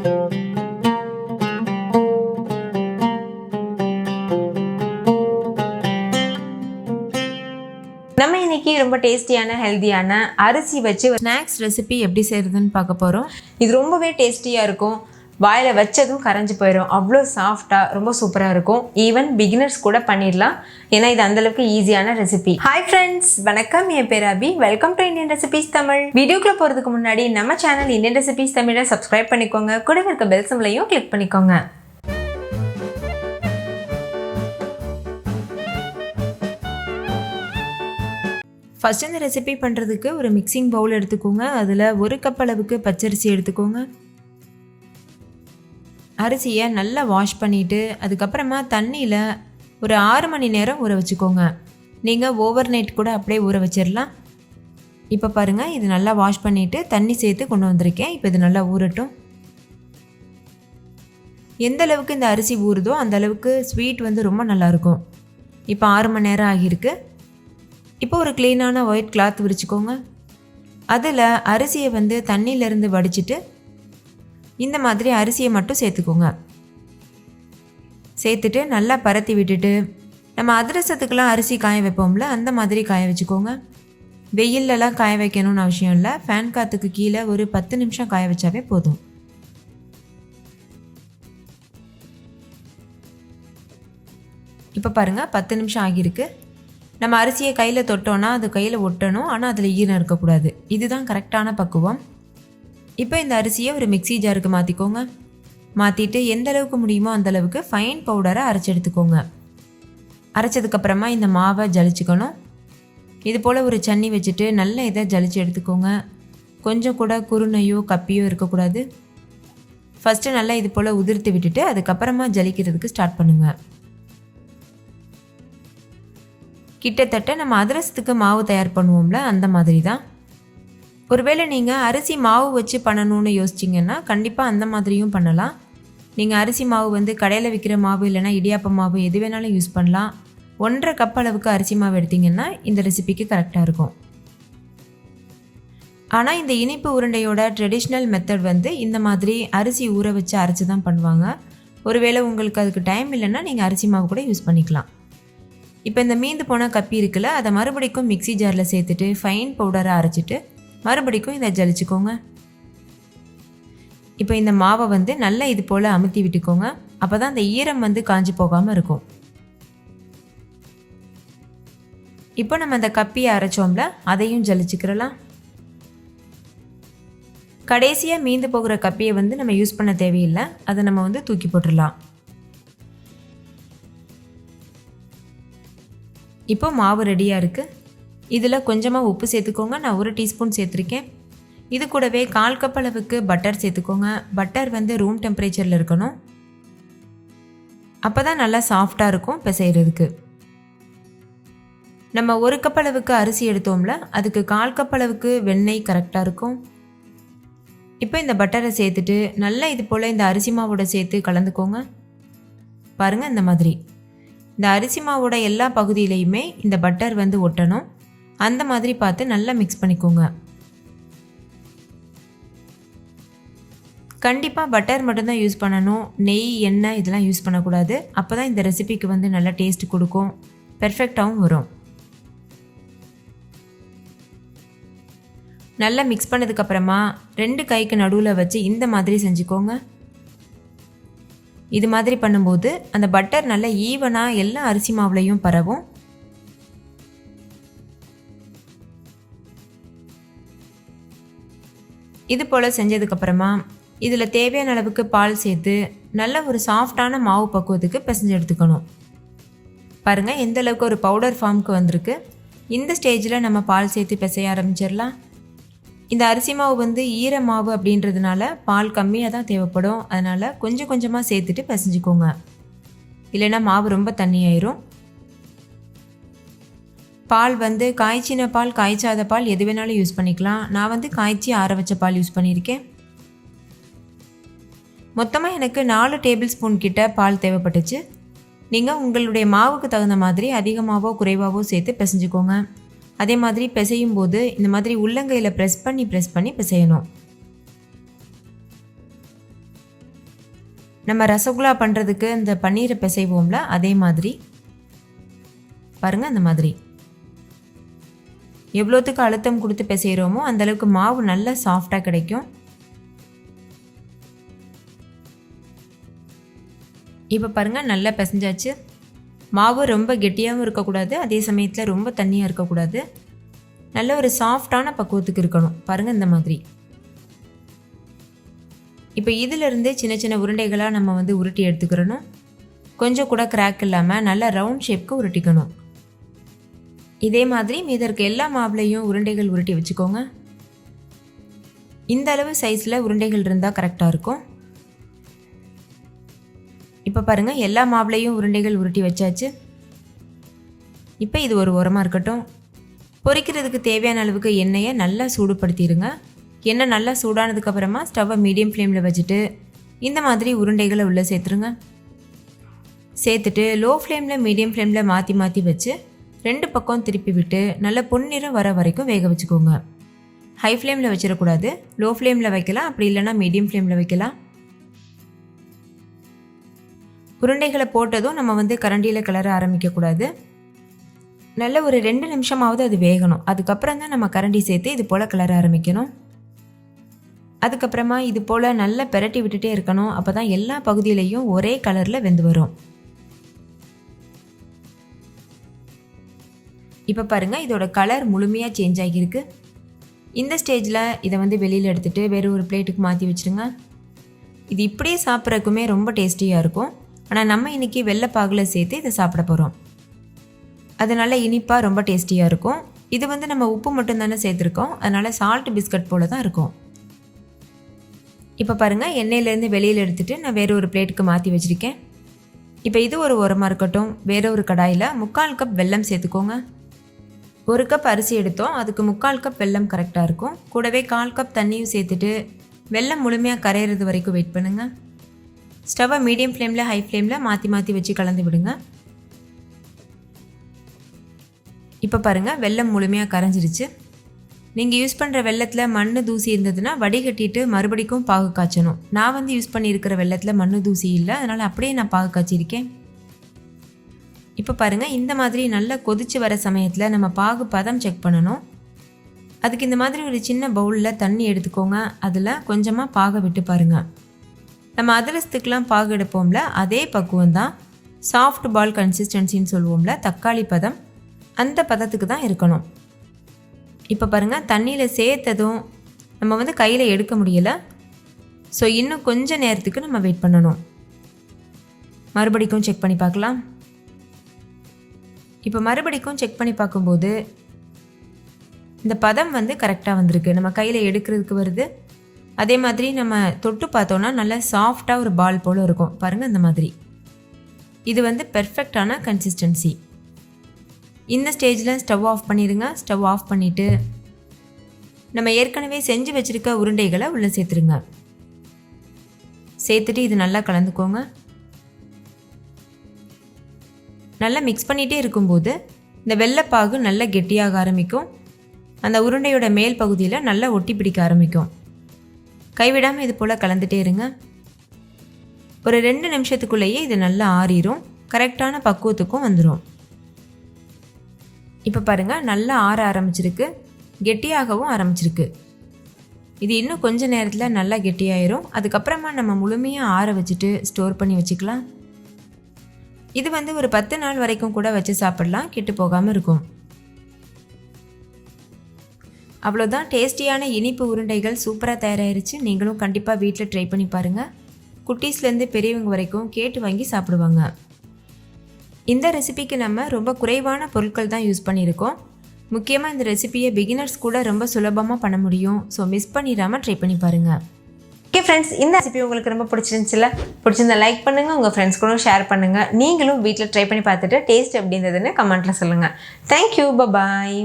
நம்ம இன்னைக்கு ரொம்ப டேஸ்டியான ஹெல்தியான அரிசி வச்சு ஸ்நாக்ஸ் ரெசிபி எப்படி செய்கிறதுன்னு பார்க்க போகிறோம். இது ரொம்பவே டேஸ்டியாக இருக்கும். வாயில் வச்சதும் கரைஞ்சி போயிடும். அவ்வளோ சாஃப்டாக ரொம்ப சூப்பராக இருக்கும். ஈவன் பிகினர்ஸ் கூட பண்ணிடலாம், ஏன்னா இது அந்தளவுக்கு ஈஸியான ரெசிபி. ஹாய் ஃப்ரெண்ட்ஸ், வணக்கம். என் பேர் Abhi. Welcome to Indian recipes Tamil. வீடியோக்குள்ளே போகிறதுக்கு முன்னாடி நம்ம சேனல் இந்தியன் ரெசிபிஸ் தமிழை சப்ஸ்கிரைப் பண்ணிக்கோங்க. கூட இருக்க பெல் சிம்பலையும் கிளிக் பண்ணிக்கோங்க. ஃபஸ்ட்டு இந்த ரெசிபி பண்ணுறதுக்கு ஒரு மிக்சிங் பவுல் எடுத்துக்கோங்க. அதில் 1 கப் அளவுக்கு பச்சரிசி எடுத்துக்கோங்க. அரிசியை நல்லா வாஷ் பண்ணிவிட்டு அதுக்கப்புறமா தண்ணியில் ஒரு 6 மணி நேரம் ஊற வச்சுக்கோங்க. நீங்கள் ஓவர் நைட் கூட அப்படியே ஊற வச்சிடலாம். இப்போ பாருங்கள், இது நல்லா வாஷ் பண்ணிவிட்டு தண்ணி சேர்த்து கொண்டு வந்திருக்கேன். இப்போ இது நல்லா ஊறட்டும். எந்த அளவுக்கு இந்த அரிசி ஊறுதோ அந்த அளவுக்கு ஸ்வீட் வந்து ரொம்ப நல்லாயிருக்கும். இப்போ 6 மணி நேரம் ஆகியிருக்கு. இப்போ ஒரு க்ளீனான ஒயிட் கிளாத் விரிச்சுக்கோங்க. அதில் அரிசியை வந்து தண்ணியிலேருந்து வடிச்சிட்டு இந்த மாதிரி அரிசியை மட்டும் சேர்த்துக்கோங்க. சேர்த்துட்டு நல்லா பரத்தி விட்டுட்டு நம்ம அதிரசத்துக்கெலாம் அரிசி காய வைப்போம்ல, அந்த மாதிரி காய வச்சுக்கோங்க. வெயிலெலாம் காய வைக்கணும்னு அவசியம் இல்லை. ஃபேன் காற்றுக்கு கீழே ஒரு 10 நிமிஷம் காய வச்சாவே போதும். இப்போ பாருங்கள், 10 நிமிஷம் ஆகியிருக்கு. நம்ம அரிசியை கையில் தொட்டோன்னா அது கையில் ஒட்டணும், ஆனால் அதில் ஈரம் இருக்கக்கூடாது. இதுதான் கரெக்டான பக்குவம். இப்போ இந்த அரிசியை ஒரு மிக்ஸி ஜாருக்கு மாற்றிக்கோங்க. மாற்றிட்டு எந்த அளவுக்கு முடியுமோ அந்தளவுக்கு ஃபைன் பவுடரை அரைச்சி எடுத்துக்கோங்க. அரைச்சதுக்கப்புறமா இந்த மாவை ஜலிச்சுக்கணும். இது போல் ஒரு சன்னி வச்சுட்டு நல்லா இதை ஜலிச்சு எடுத்துக்கோங்க. கொஞ்சம் கூட குருணையோ கப்பியோ இருக்கக்கூடாது. ஃபஸ்ட்டு நல்லா இது போல் உதிர்த்து விட்டுட்டு அதுக்கப்புறமா ஜலிக்கிறதுக்கு ஸ்டார்ட் பண்ணுங்கள். கிட்டத்தட்ட நம்ம அதிரசத்துக்கு மாவு தயார் பண்ணுவோம்ல, அந்த மாதிரி தான். ஒருவேளை நீங்கள் அரிசி மாவு வச்சு பண்ணணும்னு யோசிச்சிங்கன்னா கண்டிப்பாக அந்த மாதிரியும் பண்ணலாம். நீங்கள் அரிசி மாவு வந்து கடையில் விற்கிற மாவு இல்லைனா இடியாப்ப மாவு எது வேணாலும் யூஸ் பண்ணலாம். 1.5 கப் அளவுக்கு அரிசி மாவு எடுத்திங்கன்னா இந்த ரெசிபிக்கு கரெக்டாக இருக்கும். ஆனால் இந்த இனிப்பு உருண்டையோட ட்ரெடிஷ்னல் மெத்தட் வந்து இந்த மாதிரி அரிசி ஊற வச்சு அரைச்சி தான் பண்ணுவாங்க. ஒருவேளை உங்களுக்கு அதுக்கு டைம் இல்லைன்னா நீங்கள் அரிசி மாவு கூட யூஸ் பண்ணிக்கலாம். இப்போ இந்த மீந்து போன கப்பி இருக்குல்ல, அதை மறுபடிக்கும் மிக்ஸி ஜாரில் சேர்த்துட்டு ஃபைன் பவுடரை அரைச்சிட்டு மறுபடிக்கும் இதை ஜலிச்சுக்கோங்க. இப்போ இந்த மாவை வந்து நல்லா இது போல் அமுத்தி விட்டுக்கோங்க. அப்போ தான் அந்த ஈரம் வந்து காஞ்சி போகாமல் இருக்கும். இப்போ நம்ம அந்த கப்பியை அரைச்சோம்ல, அதையும் ஜலிச்சுக்கிறலாம். கடைசியாக மீந்து போகிற கப்பியை வந்து நம்ம யூஸ் பண்ண தேவையில்லை, அதை நம்ம வந்து தூக்கி போட்டுடலாம். இப்போ மாவு ரெடியாக இருக்குது. இதில் கொஞ்சமாக உப்பு சேர்த்துக்கோங்க. நான் 1 டீஸ்பூன் சேர்த்துருக்கேன். இது கூடவே 1/4 கப் அளவுக்கு பட்டர் சேர்த்துக்கோங்க. பட்டர் வந்து ரூம் டெம்பரேச்சரில் இருக்கணும். அப்போ தான் நல்லா சாஃப்டாக இருக்கும் பிசைகிறதுக்கு. நம்ம 1 கப் அளவுக்கு அரிசி எடுத்தோம்ல, அதுக்கு 1/4 கப் அளவுக்கு வெண்ணெய் கரெக்டாக இருக்கும். இப்போ இந்த பட்டரை சேர்த்துட்டு நல்லா இது போல் இந்த அரிசி மாவோட சேர்த்து கலந்துக்கோங்க. பாருங்கள், இந்த மாதிரி இந்த அரிசி மாவோட எல்லா பகுதியிலையுமே இந்த பட்டர் வந்து ஒட்டணும். அந்த மாதிரி பார்த்து நல்லா மிக்ஸ் பண்ணிக்கோங்க. கண்டிப்பாக பட்டர் மட்டும்தான் யூஸ் பண்ணணும். நெய், எண்ணெய் இதெல்லாம் யூஸ் பண்ணக்கூடாது. அப்போ தான் இந்த ரெசிபிக்கு வந்து நல்லா டேஸ்ட் கொடுக்கும், பெர்ஃபெக்டாகவும் வரும். நல்லா மிக்ஸ் பண்ணதுக்கப்புறமா 2 கைக்கு நடுவில் வச்சு இந்த மாதிரி செஞ்சுக்கோங்க. இது மாதிரி பண்ணும்போது அந்த பட்டர் நல்லா ஈவனாக எல்லா அரிசி மாவுலையும் பரவும். இது போல் செஞ்சதுக்கப்புறமா இதில் தேவையான அளவுக்கு பால் சேர்த்து நல்ல ஒரு சாஃப்டான மாவு பக்குவத்துக்கு பிசைஞ்சு எடுத்துக்கணும். பாருங்கள், எந்த அளவுக்கு ஒரு பவுடர் ஃபார்முக்கு வந்திருக்கு. இந்த ஸ்டேஜில் நம்ம பால் சேர்த்து பிசைய ஆரம்பிச்சிடலாம். இந்த அரிசி மாவு வந்து ஈர மாவு அப்படின்றதுனால பால் கம்மியாக தான் தேவைப்படும். அதனால் கொஞ்சம் கொஞ்சமாக சேர்த்துட்டு பிசைஞ்சிக்கோங்க, இல்லைன்னா மாவு ரொம்ப தண்ணியாயிரும். பால் வந்து காய்ச்சின பால், காய்ச்சாத பால் எது வேணாலும் யூஸ் பண்ணிக்கலாம். நான் வந்து காய்ச்சி ஆற வச்ச பால் யூஸ் பண்ணியிருக்கேன். மொத்தமாக எனக்கு 4 டேபிள் ஸ்பூன் கிட்ட பால் தேவைப்பட்டுச்சு. நீங்கள் உங்களுடைய மாவுக்கு தகுந்த மாதிரி அதிகமாகவோ குறைவாகவோ சேர்த்து பிசைஞ்சிக்கோங்க. அதே மாதிரி பிசையும் போது இந்த மாதிரி உள்ளங்கையில் ப்ரெஸ் பண்ணி பிசையணும். நம்ம ரசகுல்லா பண்ணுறதுக்கு இந்த பன்னீரை பிசைவோம்ல அதே மாதிரி பாருங்கள். அந்த மாதிரி எவ்வளோத்துக்கு அழுத்தம் கொடுத்து பிசைகிறோமோ அந்தளவுக்கு மாவு நல்லா சாஃப்டாக கிடைக்கும். இப்போ பாருங்கள், நல்லா பிசைஞ்சாச்சு. மாவு ரொம்ப கெட்டியாகவும் இருக்கக்கூடாது, அதே சமயத்தில் ரொம்ப தண்ணியாக இருக்கக்கூடாது. நல்ல ஒரு சாஃப்டான பக்குவத்துக்கு இருக்கணும். பாருங்கள் இந்த மாதிரி. இப்போ இதிலிருந்து சின்ன சின்ன உருண்டைகளாக நம்ம உருட்டி எடுத்துக்கிறணும். கொஞ்சம் கூட கிராக் இல்லாமல் நல்லா ரவுண்ட் ஷேப்க்கு உருட்டிக்கணும். இதே மாதிரி மீத இருக்க எல்லா மாவுலையும் உருண்டைகள் உருட்டி வச்சுக்கோங்க. இந்த அளவு சைஸில் உருண்டைகள் இருந்தால் கரெக்டாக இருக்கும். இப்போ பாருங்கள், எல்லா மாவுலையும் உருண்டைகள் உருட்டி வச்சாச்சு. இப்போ இது ஒரு ஓரமாக இருக்கட்டும். பொரிக்கிறதுக்கு தேவையான அளவுக்கு எண்ணெயை நல்லா சூடுபடுத்திடுங்க. எண்ணெய் நல்லா சூடானதுக்கப்புறமா ஸ்டவ்வை மீடியம் ஃப்ளேமில் வச்சுட்டு இந்த மாதிரி உருண்டைகளை உள்ளே சேர்த்துருங்க. சேர்த்துட்டு லோ ஃப்ளேமில் மீடியம் ஃப்ளேமில் மாற்றி மாற்றி வச்சு 2 பக்கம் திருப்பி விட்டு நல்லா பொன்னிறம் வர வரைக்கும் வேக வச்சுக்கோங்க. ஹை ஃப்ளேமில் வச்சிடக்கூடாது, லோ ஃப்ளேமில் வைக்கலாம், அப்படி இல்லைன்னா மீடியம் ஃப்ளேமில் வைக்கலாம். உருண்டைகளை போட்டதும் நம்ம கரண்டியில் கிளற ஆரம்பிக்கக்கூடாது. நல்ல ஒரு 2 நிமிஷமாவது அது வேகணும். அதுக்கப்புறம் தான் நம்ம கரண்டி சேர்த்து இது போல் கிளற ஆரம்பிக்கணும். அதுக்கப்புறமா இது போல் நல்லா பெரட்டி விட்டுட்டே இருக்கணும். அப்போ தான் எல்லா பகுதியிலையும் ஒரே கலரில் வெந்து வரும். இப்போ பாருங்கள், இதோட கலர் முழுமையாக சேஞ்ச் ஆகியிருக்கு. இந்த ஸ்டேஜில் இதை வெளியில் எடுத்துகிட்டு வேறு ஒரு பிளேட்டுக்கு மாற்றி வச்சுருங்க. இது இப்படியே சாப்பிட்றதுக்குமே ரொம்ப டேஸ்டியாக இருக்கும். ஆனால் நம்ம இன்றைக்கி வெள்ளைப்பாகில் சேர்த்து இதை சாப்பிட போகிறோம். அதனால இனிப்பாக ரொம்ப டேஸ்டியாக இருக்கும். இது நம்ம உப்பு மட்டும்தானே சேர்த்துருக்கோம், அதனால் சால்ட் பிஸ்கட் போல் தான் இருக்கும். இப்போ பாருங்கள், எண்ணெயிலேருந்து வெளியில் எடுத்துகிட்டு நான் வேறு ஒரு பிளேட்டுக்கு மாற்றி வச்சுருக்கேன். இப்போ இது ஒரு ஓரமாக இருக்கட்டும். வேறு ஒரு கடாயில் 3/4 கப் வெல்லம் சேர்த்துக்கோங்க. 1 கப் அரிசி எடுத்தோம், அதுக்கு 3/4 கப் வெல்லம் கரெக்டாக இருக்கும். கூடவே 1/4 கப் தண்ணியும் சேர்த்துட்டு வெல்லம் முழுமையாக கரையிறது வரைக்கும் வெயிட் பண்ணுங்கள். ஸ்டவ்வை மீடியம் ஃப்ளேமில் ஹை ஃப்ளேமில் மாற்றி மாற்றி வச்சு கலந்து விடுங்க. இப்போ பாருங்கள், வெல்லம் முழுமையாக கரைஞ்சிருச்சு. நீங்கள் யூஸ் பண்ணுற வெல்லத்தில் மண் தூசி இருந்ததுன்னா வடிகட்டிட்டு மறுபடிக்கும் பாகு காய்ச்சணும். நான் யூஸ் பண்ணியிருக்கிற வெல்லத்தில் மண் தூசி இல்லை, அதனால் அப்படியே நான் பாகு காய்ச்சிருக்கேன். இப்போ பாருங்கள், இந்த மாதிரி நல்லா கொதித்து வர சமயத்தில் நம்ம பாகு பதம் செக் பண்ணணும். அதுக்கு இந்த மாதிரி ஒரு சின்ன பவுலில் தண்ணி எடுத்துக்கோங்க. அதில் கொஞ்சமாக பாகை விட்டு பாருங்கள். நம்ம அதிரசத்துக்கெலாம் பாகு எடுப்போம்ல அதே பக்குவம் தான். சாஃப்ட் பால் கன்சிஸ்டன்சின்னு சொல்லுவோம்ல, தக்காளி பதம், அந்த பதத்துக்கு தான் இருக்கணும். இப்போ பாருங்கள், தண்ணியில் சேர்த்ததும் நம்ம கையில் எடுக்க முடியலை. ஸோ இன்னும் கொஞ்சம் நேரத்துக்கு நம்ம வெயிட் பண்ணணும். மறுபடிக்கும் செக் பண்ணி பார்க்கலாம். இப்போ மறுபடிக்கும் செக் பண்ணி பார்க்கும்போது இந்த பதம் கரெக்டாக வந்திருக்கு. நம்ம கையில் எடுக்கிறதுக்கு வருது. அதே மாதிரி நம்ம தொட்டு பார்த்தோன்னா நல்லா சாஃப்டாக ஒரு பால் போல் இருக்கும். பாருங்கள், இந்த மாதிரி. இது பெர்ஃபெக்டான கன்சிஸ்டன்சி. இந்த ஸ்டேஜில் ஸ்டவ் ஆஃப் பண்ணிடுங்க. ஸ்டவ் ஆஃப் பண்ணிவிட்டு நம்ம ஏற்கனவே செஞ்சு வச்சுருக்க உருண்டைகளை உள்ளே சேர்த்துருங்க. சேர்த்துட்டு இது நல்லா கலந்துக்கோங்க. நல்லா மிக்ஸ் பண்ணிகிட்டே இருக்கும்போது இந்த வெள்ளைப்பாகு நல்லா கெட்டியாக ஆரம்பிக்கும். அந்த உருண்டையோட மேல் பகுதியில் நல்லா ஒட்டி பிடிக்க ஆரம்பிக்கும். கைவிடாமல் இது போல் கலந்துட்டே இருங்க. ஒரு 2 நிமிஷத்துக்குள்ளேயே இது நல்லா ஆறிடும். கரெக்டான பக்குவத்துக்கும் வந்துடும். இப்போ பாருங்கள், நல்லா ஆற ஆரம்பிச்சிருக்கு, கெட்டியாகவும் ஆரம்பிச்சிருக்கு. இது இன்னும் கொஞ்சம் நேரத்தில் நல்லா கெட்டியாயிரும். அதுக்கப்புறமா நம்ம முழுமையாக ஆற வச்சுட்டு ஸ்டோர் பண்ணி வச்சுக்கலாம். இது ஒரு 10 நாள் வரைக்கும் கூட வச்சு சாப்பிடலாம், கெட்டு போகாமல் இருக்கும். அவ்வளோதான், டேஸ்டியான இனிப்பு உருண்டைகள் சூப்பராக தயாராகிருச்சு. நீங்களும் கண்டிப்பாக வீட்டில் ட்ரை பண்ணி பாருங்கள். குட்டீஸ்லேருந்து பெரியவங்க வரைக்கும் கேட்டு வாங்கி சாப்பிடுவாங்க. இந்த ரெசிபிக்கு நம்ம ரொம்ப குறைவான பொருட்கள் தான் யூஸ் பண்ணியிருக்கோம். முக்கியமாக இந்த ரெசிபியை பிகினர்ஸ் கூட ரொம்ப சுலபமாக பண்ண முடியும். ஸோ மிஸ் பண்ணிடாமல் ட்ரை பண்ணி பாருங்கள். ஓகே ஃப்ரெண்ட்ஸ், இந்த ரெசிபி உங்களுக்கு ரொம்ப பிடிச்சிருந்துச்சுல? பிடிச்சிருந்தா லைக் பண்ணுங்கள், உங்கள் ஃப்ரெண்ட்ஸ் கூட ஷேர் பண்ணுங்கள். நீங்களும் வீட்டில் ட்ரை பண்ணி பார்த்துட்டு டேஸ்ட் எப்படி இருந்ததுன்னு கமெண்ட்டில் சொல்லுங்கள். தேங்க்யூ, பாய்.